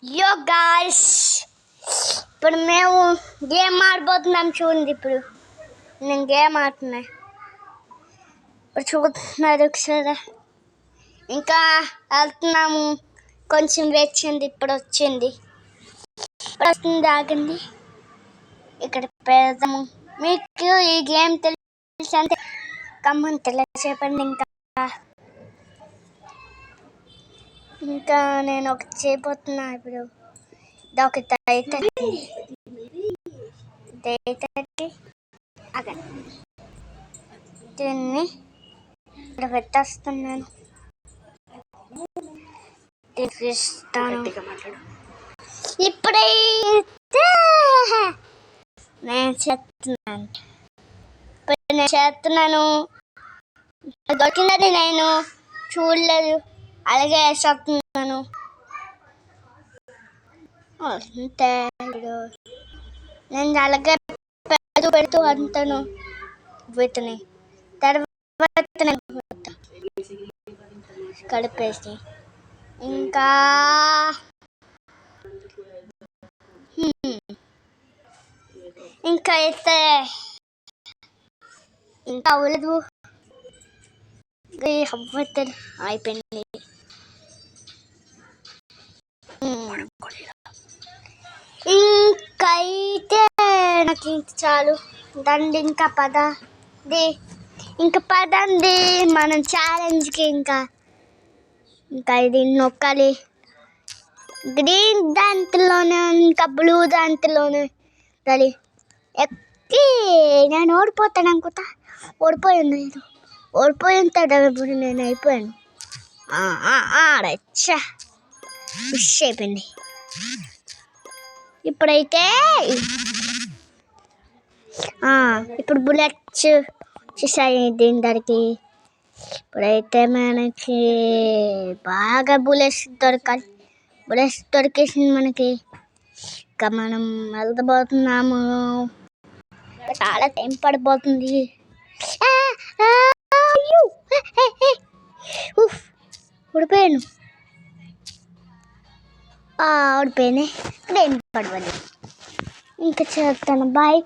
యో గాయ్స్, ఇప్పుడు మేము గేమ్ ఆడబోతున్నాం. చూడండి, ఇప్పుడు నేను గేమ్ ఆడుతున్నా. ఇప్పుడు చూస్తున్నారు ఒకసారి. ఇంకా వెళ్తున్నాము, కొంచెం వెయిట్ చేయండి. ఇప్పుడు వస్తుంది, ఆగండి. ఇక్కడ పెడదాము. మీకు ఈ గేమ్ తెలుసు అంటే కమ్మని తెలియచేపండి. ఇంకా నేను ఒకటి చేయబోతున్నా. ఇప్పుడు ఇదొకటి అవుతుంది. దీన్ని ఇక్కడ పెట్టేస్తున్నాను. ఇప్పుడైతే నేను చేస్తున్నాను. దొరికినది నేను చూడలేదు, అలాగే వేసేస్తున్నాను. అంతే, నేను అలాగే పెడుతూ అంటాను వీటిని. తర్వాత కలిపేసి ఇంకా అయితే ఇంకా అవ్వలేదు. అయిపోయింది. ఇంకైతే నాకు ఇంక చాలు. దండి, ఇంకా పదండి మనం ఛాలెంజ్కి. ఇంకా ఇది నొక్కాలి. గ్రీన్ దాంట్లోనే, ఇంకా బ్లూ దాంట్లోనే డాలి. ఎక్కి నేను ఓడిపోతాను అనుకుంటా. ఓడిపోయి ఉంటాడు. ఇప్పుడు నేను అయిపోయాను. ఆడచ్చా, మిస్ అయిపోయింది. ఇప్పుడైతే ఇప్పుడు బుల్లెట్స్ వచ్చేసాయి దీని దానికి. ఇప్పుడైతే మనకి బాగా బుల్లెట్స్ దొరకాలి. బుల్లెట్స్ దొరికేసింది మనకి. ఇంకా మనం వెళ్ళబోతున్నాము. చాలా టైం పడిపోతుంది. ఓడిపోయాను. ఓడిపోయాను. ఏం పడవాలి. ఇంకా చేస్తాను. బాయ్.